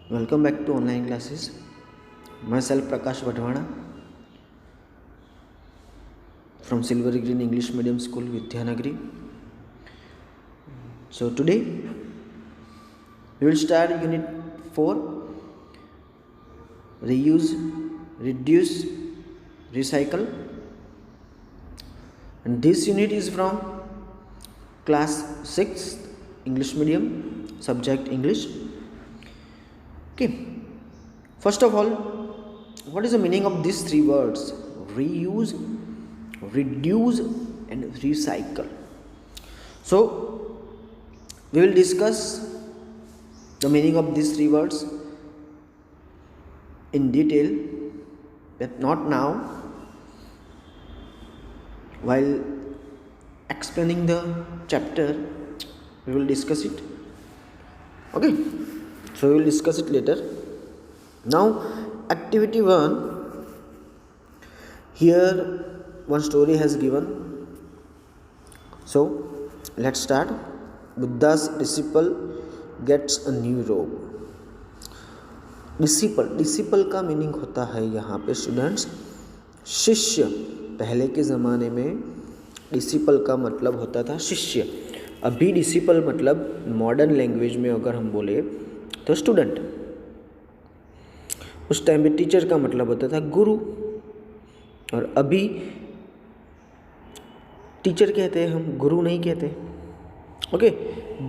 Welcome back to online classes. Myself Prakash Vadhwana from Silver Green English Medium School, Vidyanagari. So today we will start Unit 4, Reuse, Reduce, Recycle. And this unit is from class 6 English Medium, subject English. Okay, first of all, what is the meaning of these three words? Reuse, reduce and recycle. So we will discuss the meaning of these three words in detail, but not now. While explaining the chapter, we will discuss it. Okay, so we will discuss it later. Now, activity 1. Here one story has given. So let's start. Buddha's disciple gets a new robe. Disciple का meaning होता है यहाँ पे students शिष्य. पहले के ज़माने में डिसिपल का मतलब होता था शिष्य. अभी डिसिपल मतलब मॉडर्न लैंग्वेज में अगर हम बोले तो स्टूडेंट. उस टाइम पे टीचर का मतलब होता था गुरु, और अभी टीचर कहते हैं हम, गुरु नहीं कहते. ओके,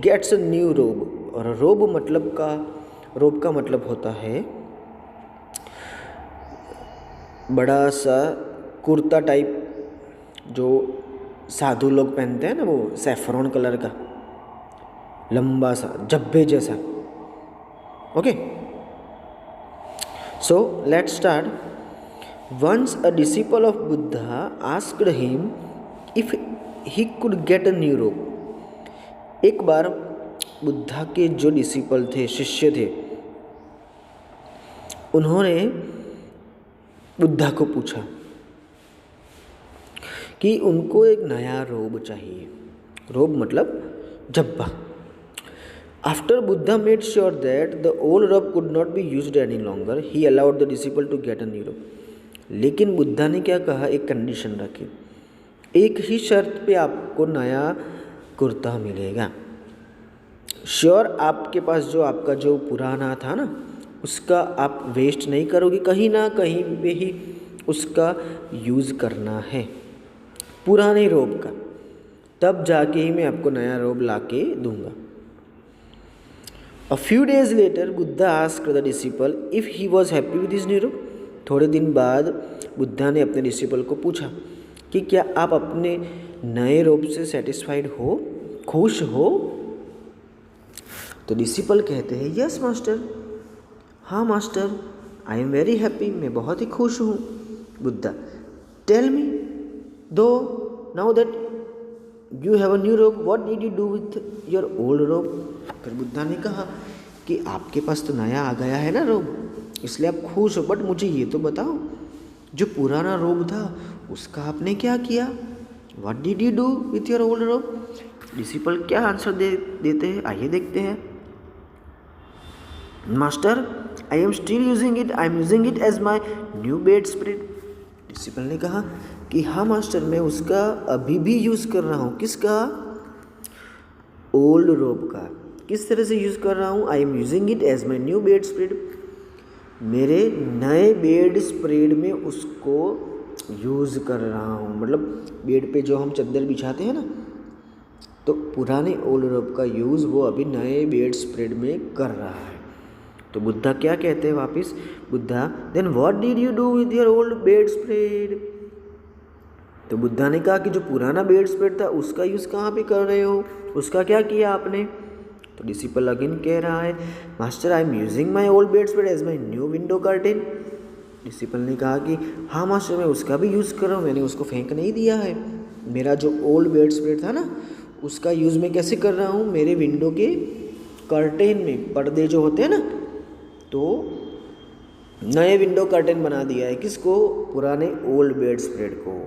गेट्स अ न्यू रोब. और रोब का मतलब होता है बड़ा सा कुर्ता टाइप जो साधु लोग पहनते हैं ना, वो सैफरॉन कलर का लंबा सा जब्बे जैसा. Okay, so let's start. Once a disciple of Buddha asked him if he could get a new robe. एक बार बुद्धा के जो डिसिपल थे, शिष्य थे, उन्होंने बुद्धा को पूछा कि उनको एक नया रोब चाहिए. रोब मतलब जब्बा. After Buddha made sure that the old robe could not be used any longer, he allowed the disciple to get a new robe. लेकिन बुद्धा ने क्या कहा, एक कंडीशन रखी. एक ही शर्त पे आपको नया कुर्ता मिलेगा. श्योर आपके पास जो आपका जो पुराना था ना, उसका आप वेस्ट नहीं करोगे, कहीं ना कहीं पे ही उसका यूज़ करना है, पुराने रोब का. तब जाके ही मैं आपको नया रोब ला के दूंगा. A few days later Buddha asked the disciple if he was happy with his new रोब. थोड़े दिन बाद बुद्धा ने अपने डिसिपल को पूछा कि क्या आप अपने नए रोब से सेटिस्फाइड हो, खुश हो. तो डिसिपल कहते हैं यस मास्टर, हाँ master, I am very happy, मैं बहुत ही खुश हूँ. Buddha, tell me though now that you have a new robe, what did you do with your old robe. फिर बुद्धा ने कहा कि आपके पास तो नया आ गया है ना रोब, इसलिए आप खुश हो, बट मुझे ये तो बताओ जो पुराना रोब था उसका आपने क्या किया. What did you do with your old robe. Disciple क्या आंसर देते हैं, आइए देखते हैं. Master, I am still using it, I am using it as my new bed spread. Disciple ने कहा कि हाँ मास्टर, मैं उसका अभी भी यूज़ कर रहा हूँ. किसका, ओल्ड रोब का. किस तरह से यूज़ कर रहा हूँ, I am using it as my new bed spread. मेरे नए बेड स्प्रेड में उसको यूज़ कर रहा हूँ. मतलब बेड पे जो हम चादर बिछाते हैं ना, तो पुराने ओल्ड रोब का यूज़ वो अभी नए बेड स्प्रेड में कर रहा है. तो बुद्धा क्या कहते हैं वापस, Buddha, then what did you do with your old bed spread. तो बुद्धा ने कहा कि जो पुराना बेड स्प्रेड था उसका यूज़ कहाँ पे कर रहे हो, उसका क्या किया आपने. तो डिसिपल अगेन कह रहा है, master, I am using my old bed spread as my new window curtain. Disciple ने कहा कि हाँ मास्टर, मैं उसका भी यूज़ कर रहा हूँ, मैंने उसको फेंक नहीं दिया है. मेरा जो ओल्ड बेड स्प्रेड था ना, उसका यूज़ मैं कैसे कर रहा हूँ, मेरे विंडो के कर्टेन में, पर्दे जो होते हैं ना, तो नए विंडो कर्टेन बना दिया है. किसको, पुराने ओल्ड बेड स्प्रेड को.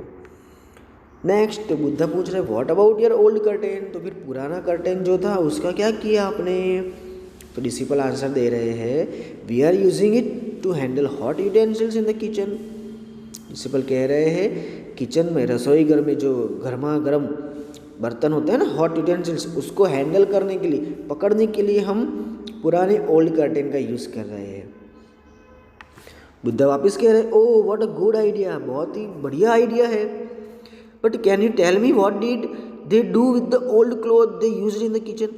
नेक्स्ट बुद्धा पूछ रहे what about your old curtain. तो फिर पुराना कर्टेन जो था उसका क्या किया आपने. तो डिसिपल आंसर दे रहे हैं we are using it to handle hot utensils in the kitchen. Disciple कह रहे हैं किचन में, रसोई घर में जो गर्मा गर्म बर्तन होते हैं ना, हॉट यूटेंसिल्स, उसको हैंडल करने के लिए, पकड़ने के लिए हम पुराने ओल्ड कर्टेन का यूज़ कर रहे हैं। बुद्धा वापस कह रहे हैं oh what a good idea, बहुत ही बढ़िया आइडिया है, but can you tell me what did they do with the old cloth they used in the kitchen.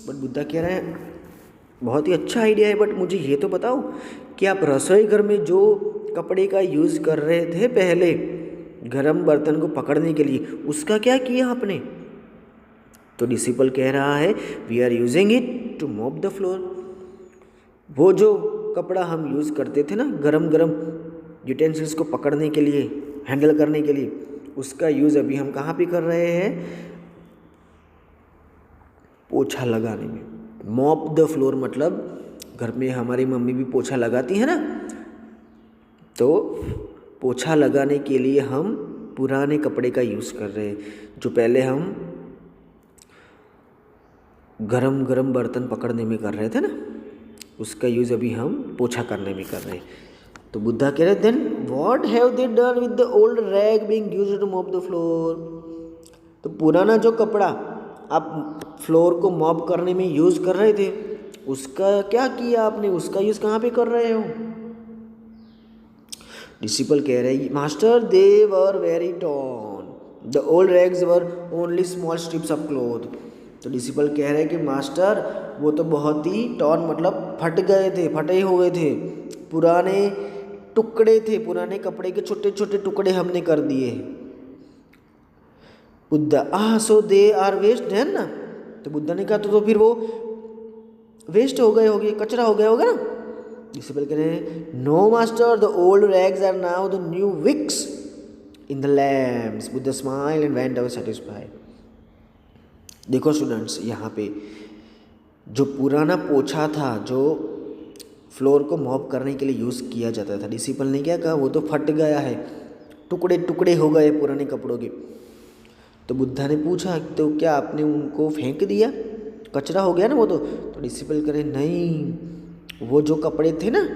But Buddha कह रहे हैं बहुत ही अच्छा आइडिया है, बट मुझे ये तो बताओ कि आप रसोई घर में जो कपड़े का यूज़ कर रहे थे पहले गरम बर्तन को पकड़ने के लिए, उसका क्या किया आपने। तो डिसिपल कह रहा है we are using it to mop the floor. वो जो कपड़ा हम यूज़ करते थे ना गरम गरम यूटेंसिल्स को पकड़ने के लिए, हैंडल करने के लिए, उसका यूज़ अभी हम कहाँ पे कर रहे हैं, पोछा लगाने में। मॉप द फ्लोर मतलब घर में हमारी मम्मी भी पोछा लगाती है ना, तो पोछा लगाने के लिए हम पुराने कपड़े का यूज़ कर रहे हैं, जो पहले हम गरम गरम बर्तन पकड़ने में कर रहे थे ना, उसका यूज़ अभी हम पोछा करने में कर रहे हैं। तो बुद्धा कह रहे then what have they done with the old rag being used to mop the floor. तो पुराना जो कपड़ा आप फ्लोर को मॉप करने में यूज़ कर रहे थे, उसका क्या किया आपने, उसका यूज़ कहाँ पे कर रहे हो। डिसिपल कह रहे हैं master they were very torn, the old rags were only small strips of cloth. तो डिसिपल कह रहे हैं कि मास्टर वो तो बहुत ही टॉर्न मतलब फट गए थे, फटे हुए थे, पुराने टुकड़े थे, पुराने कपड़े के छोटे छोटे टुकड़े हमने कर दिए। बुद्धा सो दे आर वेस्ट है ना। तो बुद्धा ने कहा तो फिर वो वेस्ट हो गए होंगे, कचरा हो गया होगा ना। डिसिपल कह रहे हैं no master the old rags are now the new wicks in the lamps. Buddha smile and went away satisfied. देखो स्टूडेंट्स, यहाँ पे जो पुराना पोछा था जो फ्लोर को मॉप करने के लिए यूज़ किया जाता था, डिसिपल ने क्या कहा वो तो फट गया है, टुकड़े टुकड़े हो गए पुराने कपड़ों के। तो बुद्धा ने पूछा तो क्या आपने उनको फेंक दिया, कचरा हो गया ना वो तो डिसिपल करे नहीं, वो जो कपड़े थे ना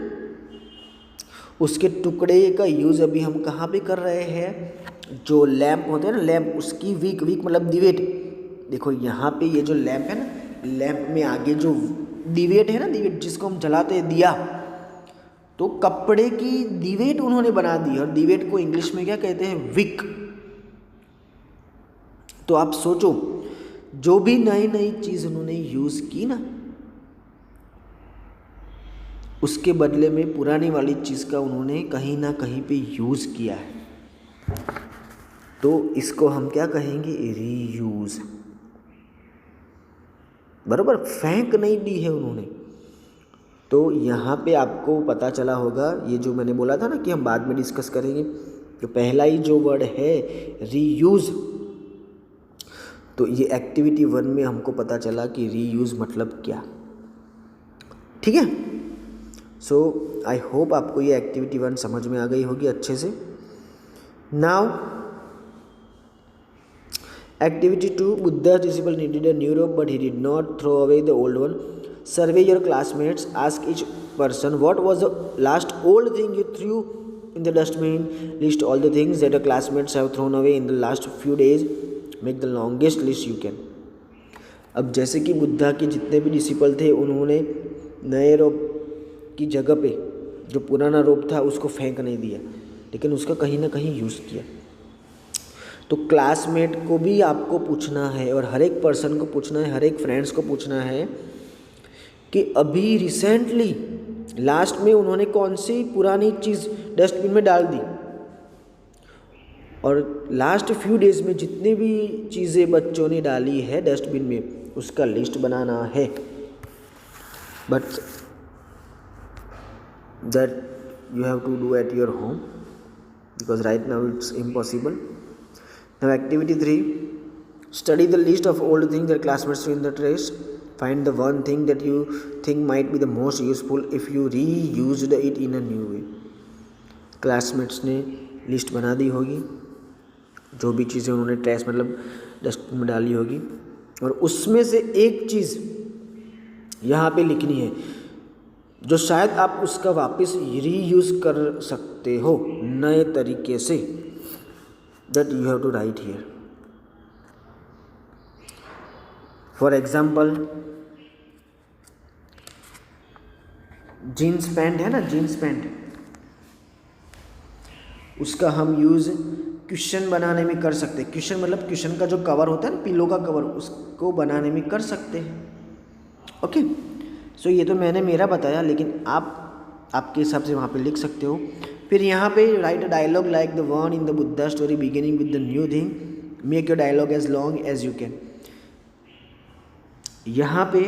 उसके टुकड़े का यूज़ अभी हम कहाँ पे कर रहे हैं, जो लैंप होते हैं ना, लैंप उसकी वीक मतलब डिवेट। देखो यहाँ पे ये जो लैंप है ना, लैंप में आगे जो डिवेट है ना, डिवेट जिसको हम जलाते हैं दिया, तो कपड़े की डिवेट उन्होंने बना दी, और डिवेट को इंग्लिश में क्या कहते हैं, विक। तो आप सोचो जो भी नई नई चीज़ उन्होंने यूज़ की ना, उसके बदले में पुरानी वाली चीज़ का उन्होंने कहीं ना कहीं पे यूज़ किया है, तो इसको हम क्या कहेंगे, रीयूज़। बराबर, फेंक नहीं दी है उन्होंने। तो यहाँ पे आपको पता चला होगा, ये जो मैंने बोला था ना कि हम बाद में डिस्कस करेंगे, तो पहला ही जो वर्ड है रीयूज़, तो ये एक्टिविटी 1 में हमको पता चला कि रीयूज़ मतलब क्या। ठीक है, सो आई होप आपको ये एक्टिविटी 1 समझ में आ गई होगी अच्छे से। Now activity 2, Buddha disciple needed a new robe but he did not throw away the old one. Survey your classmates, ask each person what was the last old thing you threw in the dustbin. List all the things that your classmates have thrown away in the last few days. Make the longest list you can. अब जैसे कि बुद्धा के जितने भी disciple थे, उन्होंने नए रोब की जगह पे जो पुराना रोब था उसको फेंक नहीं दिया, लेकिन उसका कहीं ना कहीं यूज़ किया। तो क्लासमेट को भी आपको पूछना है, और हर एक पर्सन को पूछना है, हर एक फ्रेंड्स को पूछना है कि अभी रिसेंटली लास्ट में उन्होंने कौन सी पुरानी चीज़ डस्टबिन में डाल दी, और लास्ट फ्यू डेज़ में जितनी भी चीज़ें बच्चों ने डाली है डस्टबिन में उसका लिस्ट बनाना है। But that you have to do at your home because right now it's impossible. Now activity 3, study the list of old things that classmates threw in the trash. Find the one thing that you think might be the most useful if you reused it in a new way. Classmates ने list बना दी होगी, जो भी चीज़ें उन्होंने trash मतलब dustbin में डाली होगी, और उसमें से एक चीज़ यहाँ पे लिखनी है, जो शायद आप उसका वापस रीयूज़ कर सकते हो नए तरीके से, that you have to write here. For example, jeans pant है ना, जीन्स पैंट, उसका हम यूज़ क्वेश्चन बनाने में कर सकते हैं। क्वेश्चन मतलब क्वेश्चन का जो कवर होता है ना, पिलो का कवर, उसको बनाने में कर सकते हैं। ओके, सो ये तो मैंने मेरा बताया, लेकिन आप आपके हिसाब से वहाँ पे लिख सकते हो। फिर यहाँ पे write a dialogue like the one in the Buddha story beginning with the new thing, make your dialogue as long as you can. यहाँ पे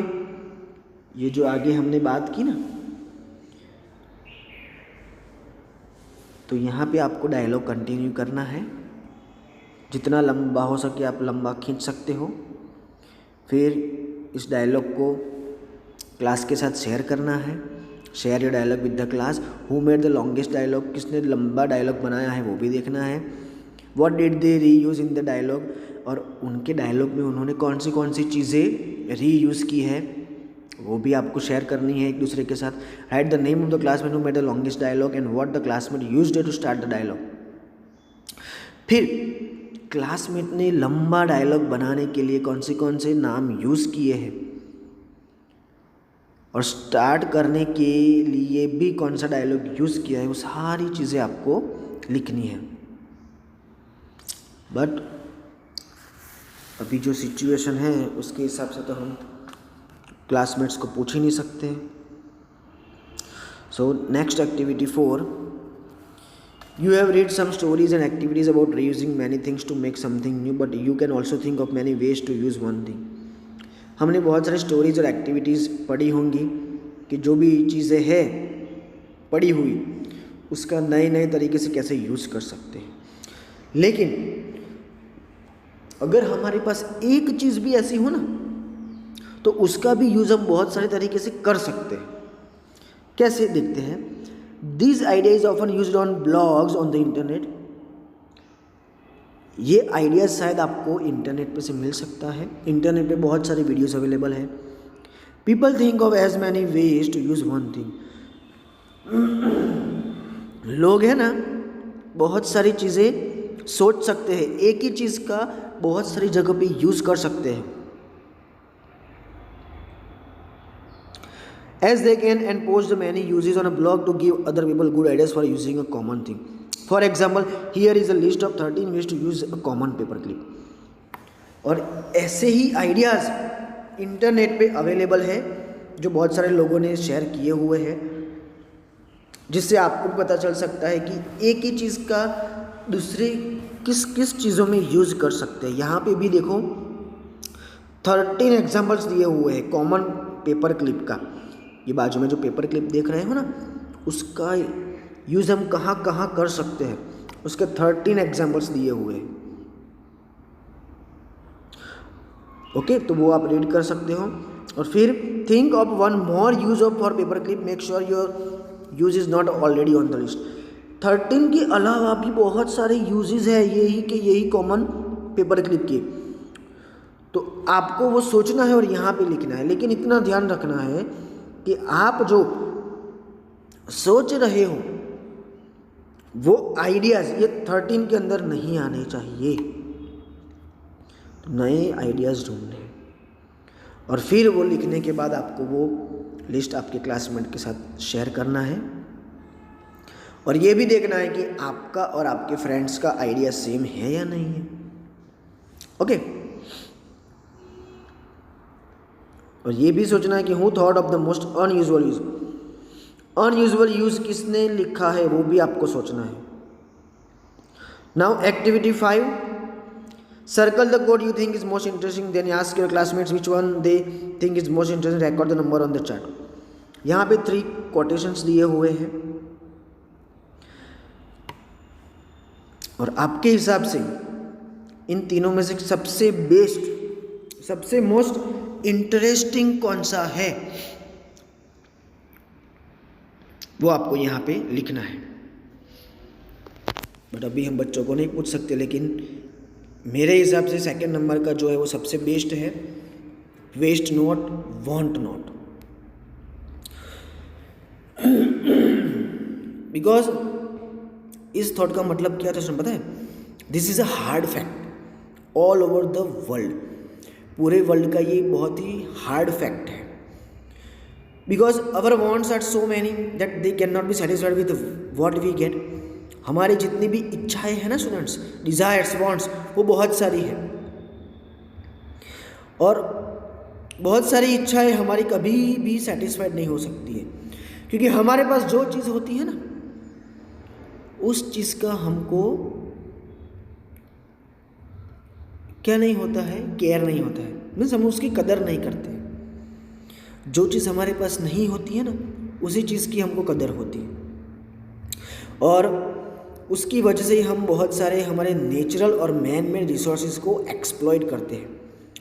ये जो आगे हमने बात की ना, तो यहाँ पे आपको डायलॉग कंटिन्यू करना है, जितना लंबा हो सके आप लंबा खींच सकते हो। फिर इस डायलॉग को क्लास के साथ शेयर करना है, share your dialogue with the class. Who made the longest dialogue, किसने लंबा डायलॉग बनाया है वो भी देखना है। व्हाट डिड दे री यूज़ इन द डायलॉग, और उनके डायलॉग में उन्होंने कौन सी चीज़ें री यूज़ की है वो भी आपको शेयर करनी है एक दूसरे के साथ। Write the name of the classmate who made the longest dialogue and what the classmate used to start the dialogue. फिर क्लासमेट ने लंबा डायलॉग बनाने के लिए कौन से नाम यूज़ किए हैं, और स्टार्ट करने के लिए भी कौन सा डायलॉग यूज़ किया है, वो सारी चीज़ें आपको लिखनी है। बट अभी जो सिचुएशन है उसके हिसाब से तो हम क्लासमेट्स को पूछ ही नहीं सकते। So next activity 4, you have read some stories and activities about reusing many things to make something new, but you can also think of many ways to use one thing. हमने बहुत सारे stories और activities पढ़ी होंगी कि जो भी चीज़ें हैं पढ़ी हुई उसका नए तरीके से कैसे यूज़ कर सकते हैं। लेकिन अगर हमारे पास एक चीज़ भी ऐसी हो ना, तो उसका भी यूज़ हम बहुत सारे तरीके से कर सकते हैं। कैसे देखते हैं। These ideas often used on blogs on the internet. ये आइडियाज़ शायद आपको इंटरनेट पे से मिल सकता है, इंटरनेट पे बहुत सारी वीडियोस अवेलेबल है। People think of as many ways to use one thing. लोग है ना बहुत सारी चीज़ें सोच सकते हैं, एक ही चीज़ का बहुत सारी जगह पे यूज़ कर सकते हैं। As they can and post the many uses on a blog to give other people good ideas for using a common thing. For example, here is a list of 13 ways to use a common paper clip. और ऐसे ही ideas internet पे available है जो बहुत सारे लोगों ने share किए हुए हैं, जिससे आपको पता चल सकता है कि एक ही चीज़ का दूसरे किस किस चीज़ों में यूज़ कर सकते हैं। यहाँ पे भी देखो 13 एग्जाम्पल्स दिए हुए हैं कॉमन पेपर क्लिप का। ये बाजू में जो पेपर क्लिप देख रहे हो ना, उसका यूज़ हम कहाँ कहाँ कर सकते हैं, उसके 13 एग्जाम्पल्स दिए हुए हैं। ओके, तो वो आप रीड कर सकते हो। और फिर think of one more use of for paper clip, make sure your use is not already on the list. 13 के अलावा भी बहुत सारे यूजेस है यही कॉमन पेपर क्लिप के, तो आपको वो सोचना है और यहाँ पे लिखना है। लेकिन इतना ध्यान रखना है कि आप जो सोच रहे हो वो आइडियाज़ ये 13 के अंदर नहीं आने चाहिए। तो नए आइडियाज़ ढूंढने, और फिर वो लिखने के बाद आपको वो लिस्ट आपके क्लासमेट के साथ शेयर करना है। और ये भी देखना है कि आपका और आपके फ्रेंड्स का आइडिया सेम है या नहीं है। ओके, और ये भी सोचना है कि who thought of the most unusual use. Unusual use किसने लिखा है वो भी आपको सोचना है। Now activity 5, circle the code you think is most interesting, then ask your classmates which one they think is most interesting, record the number on the chart. यहाँ पे 3 कोटेशंस दिए हुए हैं, और आपके हिसाब से इन तीनों में से सबसे बेस्ट, सबसे मोस्ट इंटरेस्टिंग कौन सा है वो आपको यहाँ पे लिखना है। बट अभी हम बच्चों को नहीं पूछ सकते, लेकिन मेरे हिसाब से सेकंड नंबर का जो है वो सबसे बेस्ट है, waste not want not. Because इस थॉट का मतलब क्या था पता है? This is a hard fact all over the world, पूरे वर्ल्ड का ये बहुत ही हार्ड फैक्ट है। Because our wants are so many that they can not be satisfied with what we get. हमारी जितनी भी इच्छाएं हैं ना स्टूडेंट्स, डिज़ायर्स, वॉन्ट्स, वो बहुत सारी है, और बहुत सारी इच्छाएं हमारी कभी भी सेटिस्फाइड नहीं हो सकती है, क्योंकि हमारे पास जो चीज़ होती है ना, उस चीज़ का हमको क्या नहीं होता है, केयर नहीं होता है, मीन्स हम उसकी कदर नहीं करते। जो चीज़ हमारे पास नहीं होती है ना, उसी चीज़ की हमको कदर होती है, और उसकी वजह से ही हम बहुत सारे हमारे नेचुरल और मैन मेड रिसोर्सेज को एक्सप्लॉइट करते हैं,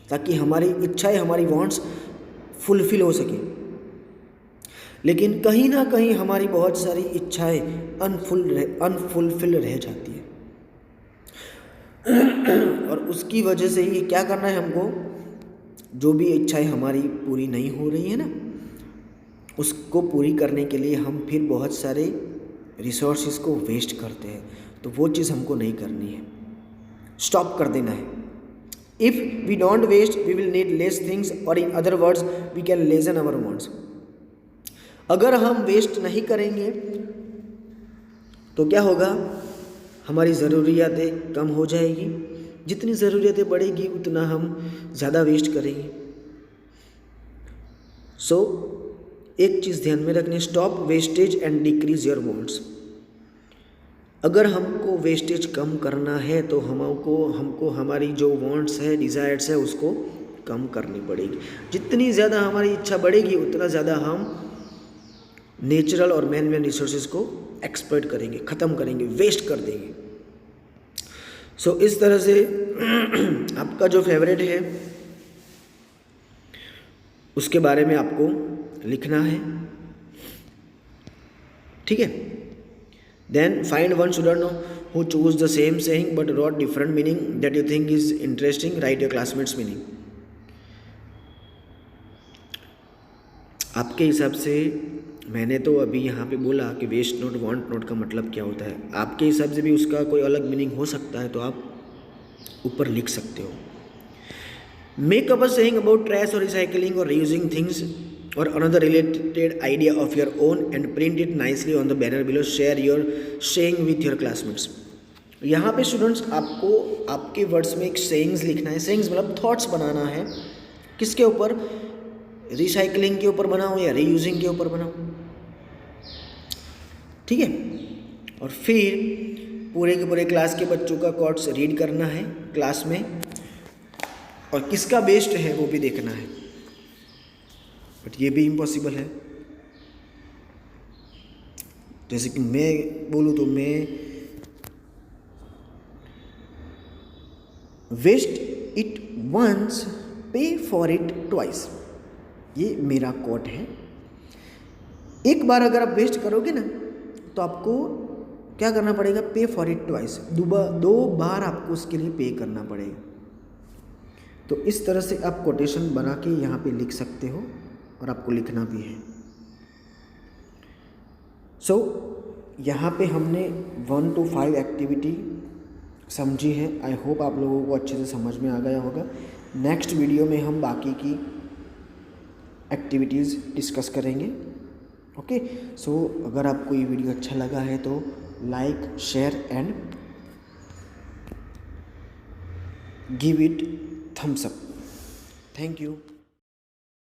ताकि हमारी इच्छाएं, हमारी वांट्स फुलफिल हो सके। लेकिन कहीं ना कहीं हमारी बहुत सारी इच्छाएं अनफुलफिल रह जाती है, और उसकी वजह से ही क्या करना है हमको, जो भी इच्छाएं हमारी पूरी नहीं हो रही है ना, उसको पूरी करने के लिए हम फिर बहुत सारे रिसोर्सेज को वेस्ट करते हैं। तो वो चीज़ हमको नहीं करनी है, स्टॉप कर देना है। If we don't waste we will need less things, और in other words we can lessen our wants. अगर हम वेस्ट नहीं करेंगे तो क्या होगा, हमारी ज़रूरियातें कम हो जाएगी, जितनी ज़रूरियातें बढ़ेगी उतना हम ज़्यादा वेस्ट करेंगे। सो एक चीज़ ध्यान में रखनी, stop wastage and decrease your wants. अगर हमको वेस्टेज कम करना है तो हमको हमारी जो वांट्स है, डिज़ायर्स है, उसको कम करनी पड़ेगी। जितनी ज़्यादा हमारी इच्छा बढ़ेगी उतना ज़्यादा हम नेचुरल और मैन मेड रिसोर्सेज को एक्सप्लॉइट करेंगे, ख़त्म करेंगे, वेस्ट कर देंगे। सो इस तरह से आपका जो फेवरेट है उसके बारे में आपको लिखना है, ठीक है। Then find one student who chose the same saying but wrote different meaning that you think is interesting, write your classmates meaning. आपके हिसाब से मैंने तो अभी यहाँ पे बोला कि वेस्ट नोट वांट नोट का मतलब क्या होता है, आपके हिसाब से भी उसका कोई अलग मीनिंग हो सकता है, तो आप ऊपर लिख सकते हो। Make up a saying about trash और रिसाइकलिंग और रीयूजिंग थिंग्स और another related idea of your own and print it nicely on the banner below, share your saying with your classmates. यहाँ पे स्टूडेंट्स आपको आपके वर्ड्स में एक sayings लिखना है। सेइंग्स मतलब थॉट्स बनाना है, किसके ऊपर, रिसाइकलिंग के ऊपर बनाओ या रीयूजिंग के ऊपर बनाओ, ठीक है। और फिर पूरे के पूरे क्लास के बच्चों का कोट्स रीड करना है क्लास में, और किसका बेस्ट है वो भी देखना है, बट ये भी इम्पॉसिबल है। जैसे कि मैं बोलूँ तो मैं वेस्ट इट वंस पे फॉर इट ट्वाइस, ये मेरा कोट है। एक बार अगर आप वेस्ट करोगे ना तो आपको क्या करना पड़ेगा, पे फॉर इट ट्वाइस, दो बार आपको उसके लिए पे करना पड़ेगा। तो इस तरह से आप कोटेशन बना के यहाँ पे लिख सकते हो, और आपको लिखना भी है। सो यहाँ पे हमने 1 to 5 एक्टिविटी समझी है। आई होप आप लोगों को अच्छे से समझ में आ गया होगा। नेक्स्ट वीडियो में हम बाकी की एक्टिविटीज़ डिस्कस करेंगे। ओके, सो अगर आपको ये वीडियो अच्छा लगा है तो like, share and give it thumbs up. Thank you.